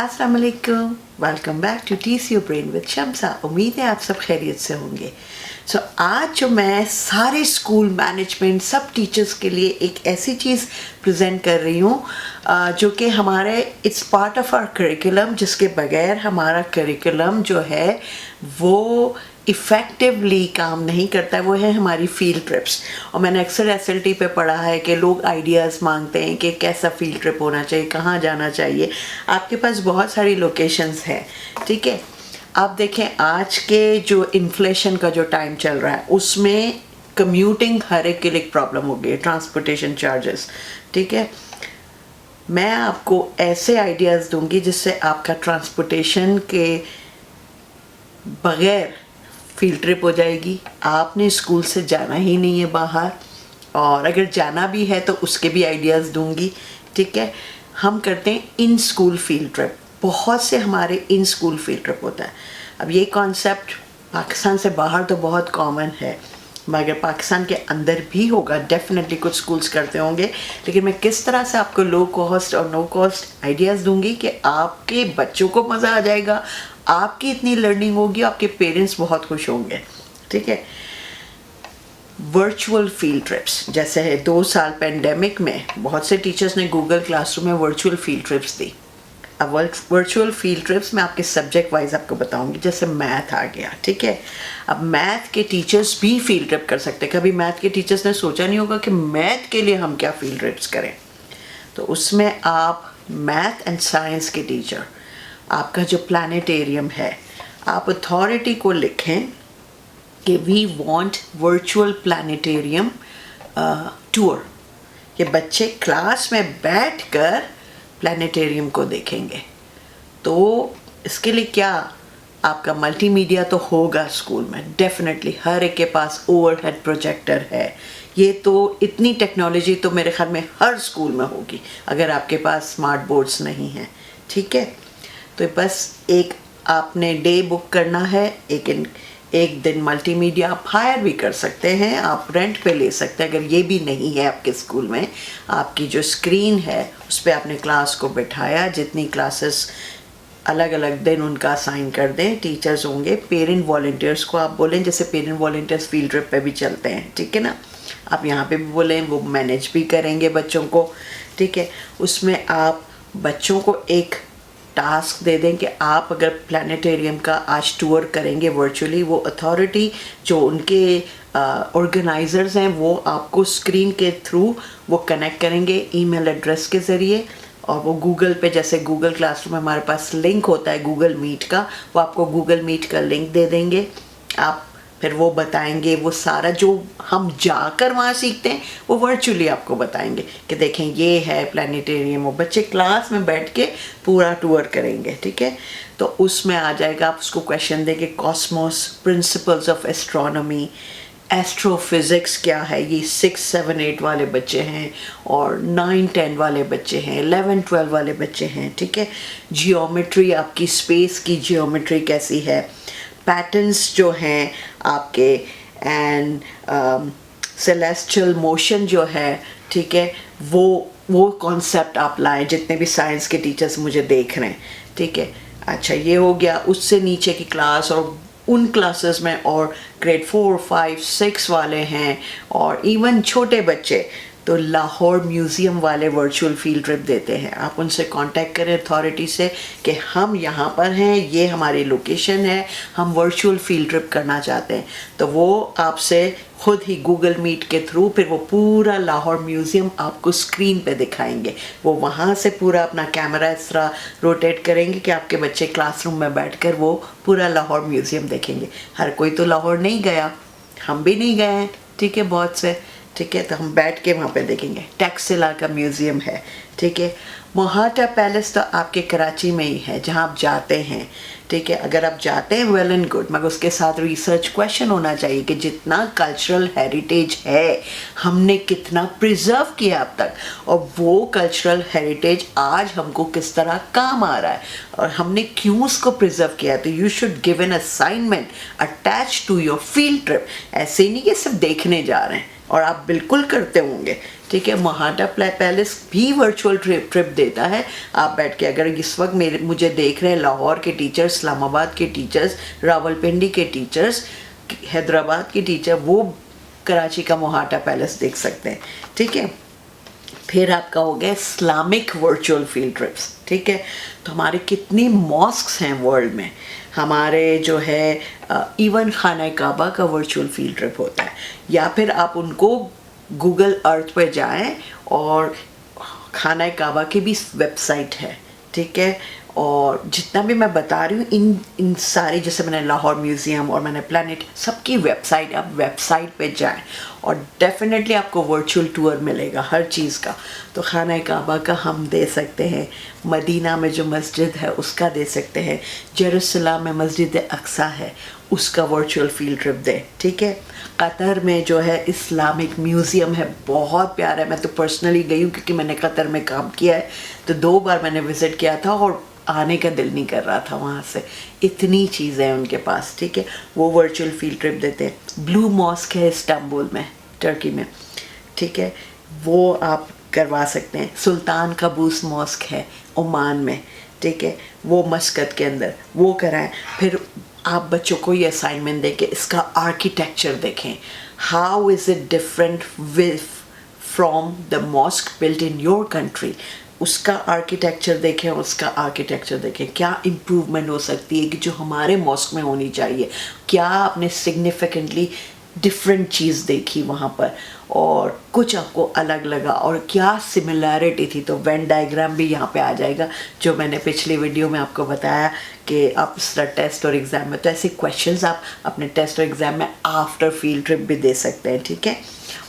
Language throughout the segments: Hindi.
अस्सलाम वालेकुम, welcome back to teach your brain with Shamsa. उम्मीद है आप सब खैरियत से होंगे। आज जो मैं सारे स्कूल मैनेजमेंट सब टीचर्स के लिए एक ऐसी चीज़ प्रेजेंट कर रही हूँ जो कि हमारे it's part of our curriculum, जिसके बगैर हमारा करिकुलम जो है वो इफ़ेक्टिवली काम नहीं करता है। वो है हमारी फील्ड ट्रिप्स। और मैंने अक्सर एसएलटी पे पढ़ा है कि लोग आइडियाज़ मांगते हैं कि कैसा फील्ड ट्रिप होना चाहिए, कहाँ जाना चाहिए। आपके पास बहुत सारी लोकेशंस हैं, ठीक है। आप देखें आज के जो इन्फ्लेशन का जो टाइम चल रहा है उसमें कम्यूटिंग हर एक के लिए प्रॉब्लम हो गई है, ट्रांसपोर्टेशन चार्जेस, ठीक है। मैं आपको ऐसे आइडियाज़ दूंगी जिससे आपका ट्रांसपोर्टेशन के बगैर फील्ड ट्रिप हो जाएगी। आपने स्कूल से जाना ही नहीं है बाहर, और अगर जाना भी है तो उसके भी आइडियाज़ दूंगी, ठीक है। हम करते हैं इन स्कूल फील्ड ट्रिप। बहुत से हमारे इन स्कूल फील्ड ट्रिप होता है। अब ये कॉन्सेप्ट पाकिस्तान से बाहर तो बहुत कॉमन है, मगर पाकिस्तान के अंदर भी होगा, डेफिनेटली कुछ स्कूल्स करते होंगे। लेकिन मैं किस तरह से आपको लो कॉस्ट और नो कॉस्ट आइडियाज़ दूंगी कि आपके बच्चों को मज़ा आ जाएगा, आपकी इतनी लर्निंग होगी, आपके पेरेंट्स बहुत खुश होंगे, ठीक है। वर्चुअल फील्ड ट्रिप्स, जैसे है 2 साल पेंडेमिक में बहुत से टीचर्स ने गूगल क्लासरूम में वर्चुअल फील्ड ट्रिप्स दी। अब वर्चुअल फील्ड ट्रिप्स मैं आपके सब्जेक्ट वाइज आपको बताऊंगी। जैसे मैथ आ गया, ठीक है। अब मैथ के टीचर्स भी फील्ड ट्रिप कर सकते हैं। कभी मैथ के टीचर्स ने सोचा नहीं होगा कि मैथ के लिए हम क्या फील्ड ट्रिप्स करें। तो उसमें आप मैथ एंड साइंस के टीचर, आपका जो प्लानिटेरियम है, आप अथॉरिटी को लिखें कि we want virtual planetarium tour. ये बच्चे क्लास में बैठकर प्लानिटेरियम को देखेंगे। तो इसके लिए क्या, आपका मल्टीमीडिया तो होगा स्कूल में, डेफिनेटली हर एक के पास ओवरहेड प्रोजेक्टर है। ये तो इतनी टेक्नोलॉजी तो मेरे ख्याल में हर स्कूल में होगी अगर आपके पास स्मार्ट बोर्ड्स नहीं हैं, ठीक है। तो बस एक आपने डे बुक करना है, एक दिन मल्टीमीडिया आप हायर भी कर सकते हैं, आप रेंट पे ले सकते हैं। अगर ये भी नहीं है आपके स्कूल में, आपकी जो स्क्रीन है उस पर आपने क्लास को बिठाया, जितनी क्लासेस अलग अलग दिन उनका असाइन कर दें, टीचर्स होंगे, पेरेंट वॉलंटियर्स को आप बोलें, जैसे पेरेंट वॉलंटियर्स फील्ड ट्रिप पे भी चलते हैं, ठीक है ना। आप यहाँ पे भी बोलें, वो मैनेज भी करेंगे बच्चों को, ठीक है। उसमें आप बच्चों को एक टास्क दे दें कि आप अगर प्लानिटेरियम का आज टूर करेंगे वर्चुअली, वो अथॉरिटी जो उनके ऑर्गेनाइजर्स हैं वो आपको स्क्रीन के थ्रू वो कनेक्ट करेंगे ईमेल एड्रेस के ज़रिए, और वो गूगल पे, जैसे गूगल क्लासरूम में हमारे पास लिंक होता है गूगल मीट का, वो आपको गूगल मीट का लिंक दे देंगे। आप फिर वो बताएंगे, वो सारा जो हम जाकर वहाँ सीखते हैं वो वर्चुअली आपको बताएंगे कि देखें ये है प्लानिटेरियम। वो बच्चे क्लास में बैठ के पूरा टूर करेंगे, ठीक है। तो उसमें आ जाएगा, आप उसको क्वेश्चन देंगे, Cosmos, principles of astronomy, astrophysics क्या है। ये 6, 7, 8 वाले बच्चे हैं, और 9, 10 वाले बच्चे हैं, 11, 12 वाले बच्चे हैं, ठीक है। जियोमेट्री, आपकी स्पेस की जियोमेट्री कैसी है, पैटर्न्स जो हैं आपके, एंड सेलेस्टियल मोशन जो है, ठीक है, वो कॉन्सेप्ट आप लाएं, जितने भी साइंस के टीचर्स मुझे देख रहे हैं, ठीक है। अच्छा, ये हो गया। उससे नीचे की क्लास, और उन क्लासेस में और ग्रेड 4, 5, 6 वाले हैं, और इवन छोटे बच्चे तो लाहौर म्यूज़ियम वाले वर्चुअल फील्ड ट्रिप देते हैं। आप उनसे कांटेक्ट करें अथॉरिटी से कि हम यहाँ पर हैं, ये हमारी लोकेशन है, हम वर्चुअल फील्ड ट्रिप करना चाहते हैं। तो वो आपसे खुद ही गूगल मीट के थ्रू फिर वो पूरा लाहौर म्यूज़ियम आपको स्क्रीन पे दिखाएंगे। वो वहाँ से पूरा अपना कैमरा इस तरह रोटेट करेंगे कि आपके बच्चे क्लासरूम में बैठकर वो पूरा लाहौर म्यूज़ियम देखेंगे। हर कोई तो लाहौर नहीं गया, हम भी नहीं गए हैं, ठीक है, बहुत से, ठीक है। तो हम बैठ के वहाँ पे देखेंगे। टैक्सिला का म्यूज़ियम है, ठीक है। मोहाटा पैलेस तो आपके कराची में ही है जहाँ आप जाते हैं, ठीक है। अगर आप जाते हैं वेल एंड गुड, मगर उसके साथ रिसर्च क्वेश्चन होना चाहिए कि जितना कल्चरल हेरिटेज है हमने कितना प्रिजर्व किया अब तक, और वो कल्चरल हेरिटेज आज हमको किस तरह काम आ रहा है और हमने क्यों उसको प्रिजर्व किया। तो you should give an assignment attach to your field trip. ऐसे नहीं कि सिर्फ देखने जा रहे हैं, और आप बिल्कुल करते होंगे, ठीक है। मोहाटा पैलेस भी वर्चुअल ट्रिप देता है। आप बैठ के अगर इस वक्त मुझे देख रहे हैं लाहौर के टीचर्स, इस्लामाबाद के टीचर्स, रावलपिंडी के टीचर्स, हैदराबाद के टीचर, वो कराची का मोहाटा पैलेस देख सकते हैं, ठीक है। फिर आपका हो गया इस्लामिक वर्चुअल फील्ड ट्रिप्स, ठीक है। तो हमारे कितनी मॉस्क्स हैं वर्ल्ड में, हमारे जो है इवन खाना काबा का वर्चुअल फील्ड ट्रिप होता है। या फिर आप उनको गूगल अर्थ पे जाएं और खाना काबा की भी वेबसाइट है, ठीक है। और जितना भी मैं बता रही हूँ इन सारी, जैसे मैंने लाहौर म्यूज़ियम और मैंने प्लैनेट, सबकी वेबसाइट, आप वेबसाइट पे जाएं और डेफिनेटली आपको वर्चुअल टूर मिलेगा हर चीज़ का। तो खाना काबा का हम दे सकते हैं, मदीना में जो मस्जिद है उसका दे सकते हैं, जेरूसलम में मस्जिद अक्सा है उसका वर्चुअल फील्ड ट्रिप दें, ठीक है। कतर में जो है इस्लामिक म्यूज़ियम है, बहुत प्यारा है। मैं तो पर्सनली गई हूँ क्योंकि मैंने कतर में काम किया है, तो 2 बार मैंने विज़िट किया था और आने का दिल नहीं कर रहा था वहाँ से, इतनी चीज़ें हैं उनके पास, ठीक है। वो वर्चुअल फील्ड ट्रिप देते हैं। ब्लू मॉस्क है इस्तांबुल में, टर्की में, ठीक है, वो आप करवा सकते हैं। सुल्तान कबूस मॉस्क है ओमान में, ठीक है, वो मस्कत के अंदर, वो कराएं। फिर आप बच्चों को ये असाइनमेंट दें कि इसका आर्किटेक्चर देखें, how is it different from the mosque built in your country, उसका आर्किटेक्चर देखें, उसका आर्किटेक्चर देखें, क्या इम्प्रूवमेंट हो सकती है कि जो हमारे मॉस्क में होनी चाहिए, क्या आपने सिग्निफिकेंटली डिफरेंट चीज़ देखी वहाँ पर और कुछ आपको अलग लगा और क्या सिमिलैरिटी थी। तो वेन डायग्राम भी यहाँ पे आ जाएगा, जो मैंने पिछली वीडियो में आपको बताया कि आप इस तरह टेस्ट और एग्ज़ाम में, तो ऐसे क्वेश्चंस आप अपने टेस्ट और एग्ज़ाम में आफ्टर फील्ड ट्रिप भी दे सकते हैं, ठीक है।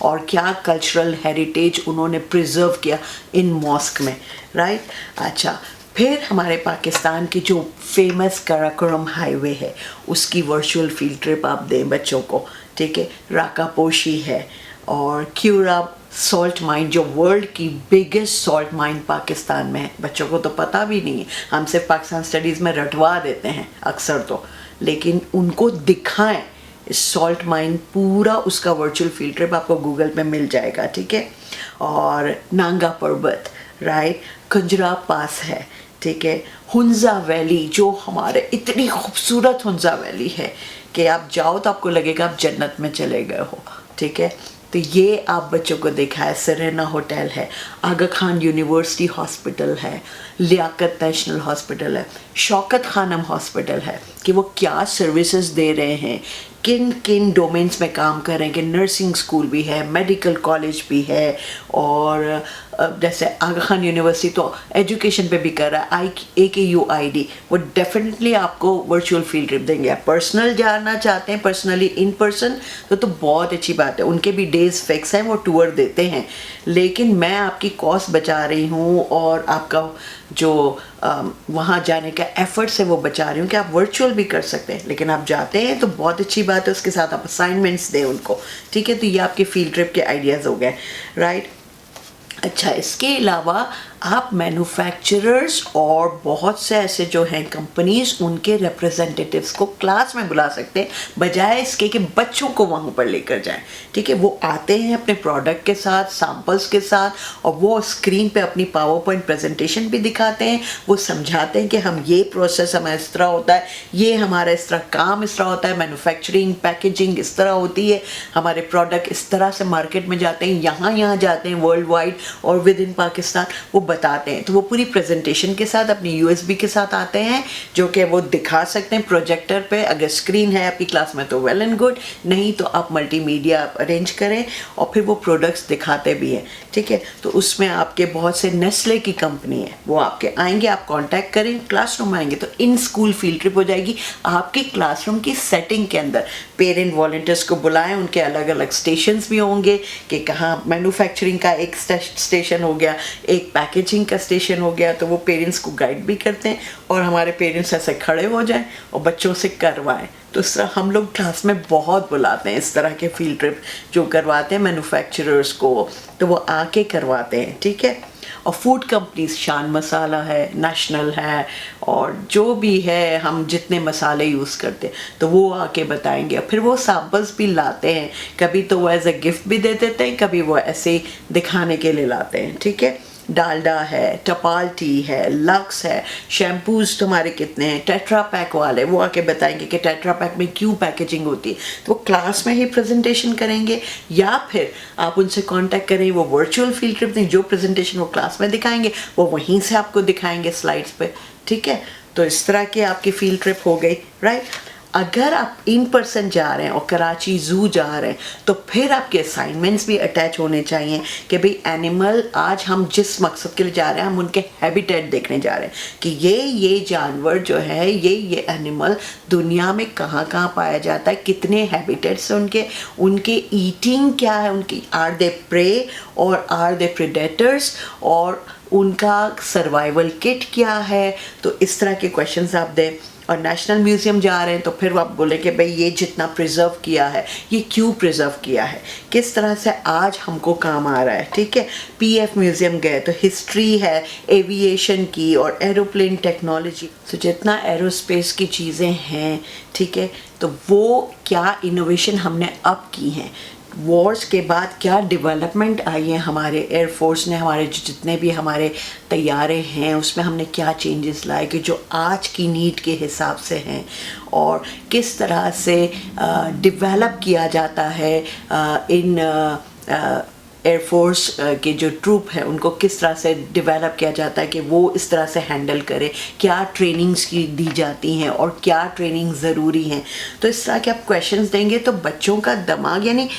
और क्या कल्चरल हेरिटेज उन्होंने प्रिजर्व किया इन मॉस्क में, राइट। अच्छा, फिर हमारे पाकिस्तान की जो फेमस कराकोरम हाईवे है उसकी वर्चुअल फील्ड ट्रिप आप दें बच्चों को, ठीक है। राकापोशी है और क्यूरा सॉल्ट माइन, जो वर्ल्ड की बिगेस्ट सॉल्ट माइन पाकिस्तान में है। बच्चों को तो पता भी नहीं है, हम सिर्फ पाकिस्तान स्टडीज़ में रटवा देते हैं अक्सर तो, लेकिन उनको दिखाएं सॉल्ट माइन पूरा, उसका वर्चुअल फील्ड ट्रिप आपको गूगल पे मिल जाएगा, ठीक है। और नांगा पर्वत, राइट, खंजरा पास है, ठीक है। हुंजा वैली, जो हमारे इतनी खूबसूरत हुंजा वैली है कि आप जाओ तो आपको लगेगा आप जन्नत में चले गए हो, ठीक है। तो ये आप बच्चों को दिखाए। सेरेना होटल है, आगा खान यूनिवर्सिटी हॉस्पिटल है, लियाकत नेशनल हॉस्पिटल है, शौकत खानम हॉस्पिटल है, कि वो क्या सर्विसेज दे रहे हैं, किन किन डोमेन्स में काम कर रहे हैं, कि नर्सिंग स्कूल भी है, मेडिकल कॉलेज भी है, और जैसे आगा खान यूनिवर्सिटी तो एजुकेशन पे भी कर रहा है, AKUID, वो डेफिनेटली आपको वर्चुअल फील्ड ट्रिप देंगे। आप पर्सनल जाना चाहते हैं, पर्सनली इन पर्सन, तो बहुत अच्छी बात है, उनके भी डेज फिक्स हैं, वो टूर देते हैं। लेकिन मैं आपकी कॉस्ट बचा रही हूँ और आपका जो वहाँ जाने का एफर्ट्स है वो बचा रही हूँ कि आप वर्चुअल भी कर सकते हैं। लेकिन आप जाते हैं तो बहुत अच्छी बात है, उसके साथ आप असाइनमेंट्स दें उनको, ठीक है। तो ये आपके फील्ड ट्रिप के आइडियाज़ हो गए, राइट। अच्छा, इसके अलावा आप मैन्युफैक्चरर्स और बहुत से ऐसे जो हैं कंपनीज, उनके रिप्रेजेंटेटिव्स को क्लास में बुला सकते हैं, बजाय इसके कि बच्चों को वहाँ पर लेकर जाएं, ठीक है। वो आते हैं अपने प्रोडक्ट के साथ, सैम्पल्स के साथ, और वो स्क्रीन पे अपनी पावर पॉइंट प्रेजेंटेशन भी दिखाते हैं, वो समझाते हैं कि हम ये प्रोसेस हमारा इस तरह होता है, ये हमारा इस तरह काम इस तरह होता है, मैन्युफैक्चरिंग पैकेजिंग इस तरह होती है, हमारे प्रोडक्ट इस तरह से मार्केट में जाते हैं, यहाँ जाते हैं वर्ल्ड वाइड और विद इन पाकिस्तान, वो बताते हैं। तो वो पूरी प्रेजेंटेशन के साथ अपनी USB के साथ आते हैं, जो कि वो दिखा सकते हैं प्रोजेक्टर पे। अगर स्क्रीन है आपकी क्लास में तो वेल एंड गुड, नहीं तो आप मल्टीमीडिया अरेंज करें और फिर वो प्रोडक्ट्स दिखाते भी हैं, ठीक है। तो उसमें आपके बहुत से नेस्ले की कंपनी है, वो आपके आएंगे, आप कांटेक्ट करें, क्लासरूम आएंगे तो इन स्कूल फील्ड ट्रिप हो जाएगी आपके क्लासरूम की सेटिंग के अंदर। पेरेंट वॉलंटियर्स को बुलाएं, उनके अलग अलग स्टेशंस भी होंगे कि कहाँ मैन्युफैक्चरिंग का एक स्टेशन हो गया, एक पैकेज पैकेजिंग का स्टेशन हो गया, तो वो पेरेंट्स को गाइड भी करते हैं और हमारे पेरेंट्स ऐसे खड़े हो जाएं और बच्चों से करवाएं। तो इस तरह हम लोग क्लास में बहुत बुलाते हैं इस तरह के फील्ड ट्रिप जो करवाते हैं मैन्युफैक्चरर्स को, तो वो आके करवाते हैं, ठीक है। और फूड कंपनीज, शान मसाला है, नेशनल है, और जो भी है हम जितने मसाले यूज़ करते हैं तो वो आके बताएंगे। फिर वो सैम्पल्स भी लाते हैं, कभी तो वो एज ए गिफ्ट भी दे देते हैं, कभी वो ऐसे दिखाने के लिए लाते हैं, ठीक है। डालडा है, टपाल टी है, लक्स है, शैम्पूज तुम्हारे कितने हैं, टेट्रा पैक वाले वो आके बताएंगे कि टेट्रा पैक में क्यों पैकेजिंग होती है, तो वो क्लास में ही प्रेजेंटेशन करेंगे, या फिर आप उनसे कांटेक्ट करें, वो वर्चुअल फील्ड ट्रिप नहीं, जो प्रेजेंटेशन वो क्लास में दिखाएंगे वो वहीं से आपको दिखाएंगे स्लाइड्स पे, ठीक है। तो इस तरह की आपकी फील्ड ट्रिप हो गई, राइट। अगर आप इन पर्सन जा रहे हैं और कराची जू जा रहे हैं तो फिर आपके असाइनमेंट्स भी अटैच होने चाहिए कि भाई एनिमल, आज हम जिस मकसद के लिए जा रहे हैं हम उनके हैबिटेट देखने जा रहे हैं कि ये जानवर जो है, ये एनिमल दुनिया में कहाँ कहाँ पाया जाता है, कितने हैबिटेट्स हैं उनके ईटिंग क्या है, उनकी आर दे प्रे और आर दे प्रेडेटर्स, और उनका सर्वाइवल किट क्या है। तो इस तरह के क्वेश्चंस आप दें। और नेशनल म्यूज़ियम जा रहे हैं तो फिर आप बोले कि भाई ये जितना प्रिजर्व किया है ये क्यों प्रिजर्व किया है, किस तरह से आज हमको काम आ रहा है, ठीक है। पीएफ म्यूज़ियम गए तो हिस्ट्री है एविएशन की और एरोप्लेन टेक्नोलॉजी, तो जितना एरोस्पेस की चीज़ें हैं, ठीक है, तो वो क्या इनोवेशन हमने अब की हैं, वॉर्स के बाद क्या डेवलपमेंट आई है हमारे एयरफोर्स ने, हमारे जितने भी हमारे तैयारे हैं उसमें हमने क्या चेंजेस लाए कि जो आज की नीड के हिसाब से हैं, और किस तरह से डेवलप किया जाता है इन एयरफोर्स के जो ट्रूप है उनको किस तरह से डेवलप किया जाता है कि वो इस तरह से हैंडल करे, क्या ट्रेनिंग्स की दी जाती हैं और क्या ट्रेनिंग ज़रूरी हैं। तो इस तरह के आप क्वेश्चंस देंगे तो बच्चों का दिमाग, यानी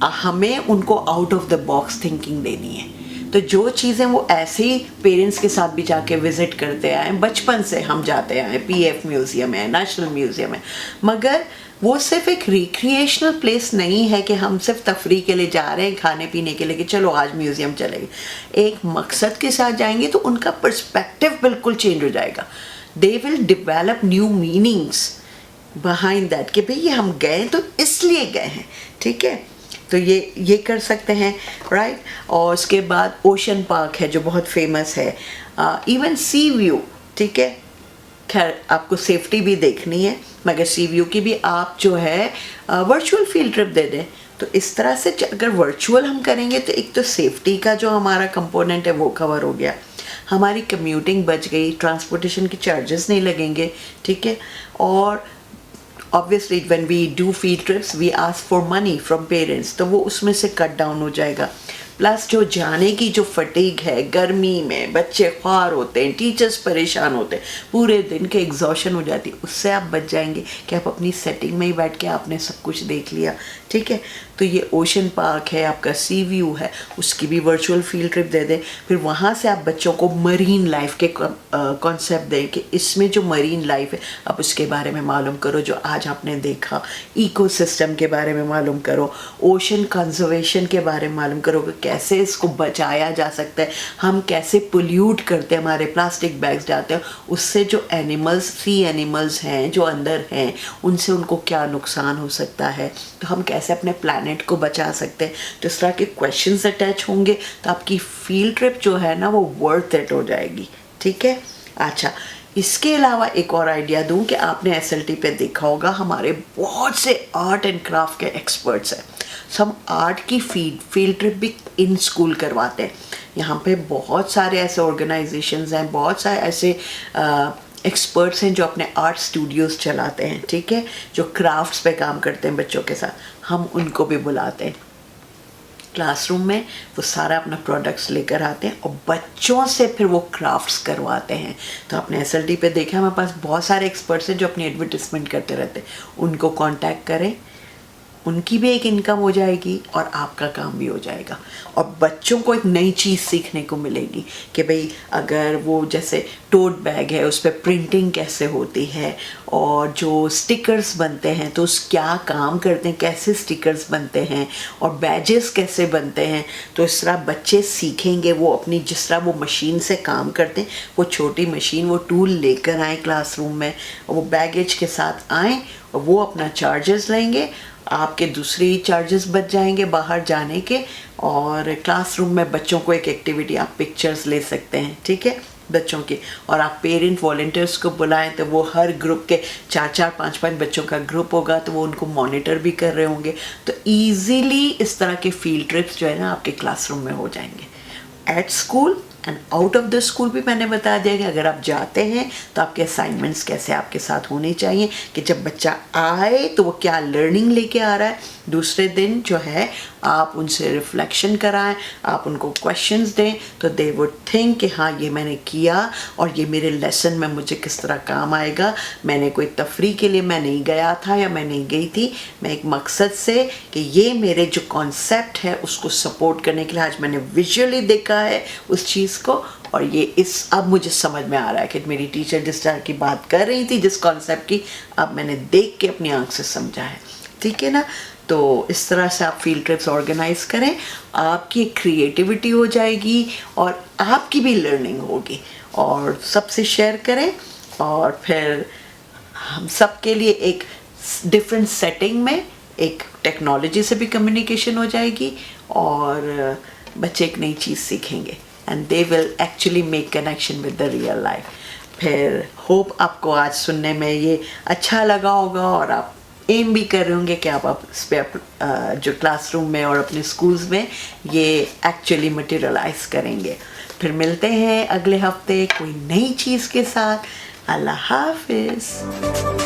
हमें उनको out of the box thinking देनी है। तो जो चीज़ें वो ऐसे ही पेरेंट्स के साथ भी जाके विज़िट करते आए, बचपन से हम जाते आए, पीएफ म्यूज़ियम है, नेशनल म्यूज़ियम है, मगर वो सिर्फ एक रिक्रिएशनल प्लेस नहीं है कि हम सिर्फ तफरीह के लिए जा रहे हैं, खाने पीने के लिए कि चलो आज म्यूज़ियम चलेंगे। एक मकसद के साथ जाएंगे तो उनका पर्सपेक्टिव बिल्कुल चेंज हो जाएगा। They will develop new meanings behind that कि भाई ये हम गए तो इसलिए गए हैं, ठीक है। तो ये कर सकते हैं, राइट। और उसके बाद ओशन पार्क है जो बहुत फेमस है, इवन सी व्यू, ठीक है। खैर आपको सेफ्टी भी देखनी है, मगर सी व्यू की भी आप जो है वर्चुअल फील्ड ट्रिप दे दें। तो इस तरह से अगर वर्चुअल हम करेंगे तो एक तो सेफ्टी का जो हमारा कंपोनेंट है वो कवर हो गया, हमारी कम्यूटिंग बच गई, ट्रांसपोर्टेशन के चार्जेस नहीं लगेंगे, ठीक है। और obviously when we do field trips we ask for money from parents, तो वो उसमें से कट डाउन हो जाएगा। प्लस जो जाने की जो फटीग है, गर्मी में बच्चे ख्वार होते हैं, टीचर्स परेशान होते हैं, पूरे दिन के एग्जॉशन हो जाती है, उससे आप बच जाएंगे कि आप अपनी सेटिंग में ही बैठ के आपने सब कुछ देख लिया, ठीक है। तो ये ओशन पार्क है, आपका सी व्यू है, उसकी भी वर्चुअल फील्ड ट्रिप दे दें। फिर वहाँ से आप बच्चों को मरीन लाइफ के कॉन्सेप्ट दें कि इसमें जो मरीन लाइफ है आप उसके बारे में मालूम करो जो आज आपने देखा, इकोसिस्टम के बारे में मालूम करो, ओशन कंजर्वेशन के बारे में मालूम करो कि कैसे इसको बचाया जा सकता है, हम कैसे पोल्यूट करते हैं, हमारे प्लास्टिक बैग्स जाते हैं उससे जो एनिमल्स, सी एनिमल्स हैं जो अंदर हैं उनसे उनको क्या नुकसान हो सकता है, तो हम कैसे अपने प्लानट को बचा सकते हैं। तो इस तरह के क्वेश्चंस अटैच होंगे तो आपकी फील्ड ट्रिप जो है ना वो वर्थ इट हो जाएगी, ठीक है। अच्छा, इसके अलावा एक और आइडिया दूं कि आपने एसएलटी पे देखा होगा हमारे बहुत से आर्ट एंड क्राफ्ट के एक्सपर्ट्स हैं, हम आर्ट की फील्ड ट्रिप भी इन स्कूल करवाते हैं। यहाँ पे बहुत सारे ऐसे ऑर्गेनाइजेशंस हैं, बहुत सारे ऐसे एक्सपर्ट्स हैं जो अपने आर्ट स्टूडियोज़ चलाते हैं, ठीक है, जो क्राफ्ट्स पे काम करते हैं बच्चों के साथ, हम उनको भी बुलाते हैं क्लासरूम में। वो सारा अपना प्रोडक्ट्स लेकर आते हैं और बच्चों से फिर वो क्राफ्ट्स करवाते हैं। तो आपने एसएलटी पे देखा हमारे पास बहुत सारे एक्सपर्ट्स हैं जो अपनी एडवर्टिजमेंट करते रहते हैं, उनको कांटेक्ट करें, उनकी भी एक इनकम हो जाएगी और आपका काम भी हो जाएगा, और बच्चों को एक नई चीज़ सीखने को मिलेगी कि भाई अगर वो जैसे टोट बैग है उस पर प्रिंटिंग कैसे होती है, और जो स्टिकर्स बनते हैं तो उस क्या काम करते हैं, कैसे स्टिकर्स बनते हैं, और बैजेस कैसे बनते हैं। तो इस तरह बच्चे सीखेंगे, वो अपनी जिस तरह वो मशीन से काम करते हैं, वो छोटी मशीन, वो टूल लेकर आए क्लासरूम में, और वो बैगेज के साथ आएँ और वो अपना चार्जेस लेंगे, आपके दूसरी चार्जेस बच जाएंगे बाहर जाने के, और क्लासरूम में बच्चों को एक एक्टिविटी, आप पिक्चर्स ले सकते हैं, ठीक है, बच्चों की, और आप पेरेंट वॉलंटियर्स को बुलाएं तो वो हर ग्रुप के 4-4 5-5 बच्चों का ग्रुप होगा, तो वो उनको मॉनिटर भी कर रहे होंगे। तो ईजीली इस तरह के फील्ड ट्रिप्स जो है ना आपके क्लासरूम में हो जाएंगे। At school and out of the school भी मैंने बता दिया कि अगर आप जाते हैं तो आपके असाइनमेंट्स कैसे आपके साथ होने चाहिए, कि जब बच्चा आए तो वो क्या लर्निंग लेके आ रहा है। दूसरे दिन जो है आप उनसे रिफ्लेक्शन कराएं, आप उनको क्वेश्चंस दें, तो दे वुड थिंक कि हाँ ये मैंने किया और ये मेरे लेसन में मुझे किस तरह काम आएगा। मैंने कोई तफरी के लिए मैं नहीं गया था या मैं नहीं गई थी, मैं एक मकसद से कि ये मेरे जो कॉन्सेप्ट है उसको सपोर्ट करने के लिए आज मैंने विजुअली देखा है उस चीज़ को, और ये इस अब मुझे समझ में आ रहा है कि मेरी टीचर जिस तरह की बात कर रही थी, जिस कॉन्सेप्ट की, अब मैंने देख के अपनी आंख से समझा है। ठीक है ना। तो इस तरह से आप फील्ड ट्रिप्स ऑर्गेनाइज करें, आपकी क्रिएटिविटी हो जाएगी और आपकी भी लर्निंग होगी, और सबसे शेयर करें, और फिर हम सब के लिए एक डिफरेंट सेटिंग में एक टेक्नोलॉजी से भी कम्युनिकेशन हो जाएगी, और बच्चे एक नई चीज़ सीखेंगे and they will actually make connection with the real life. फिर होप आपको आज सुनने में ये अच्छा लगा होगा, और आप एम भी कर रहे होंगे कि आप इस पर जो क्लासरूम में और अपने स्कूल्स में ये एक्चुअली मटेरियलाइज करेंगे। फिर मिलते हैं अगले हफ्ते कोई नई चीज़ के साथ। अल्लाह हाफिज़।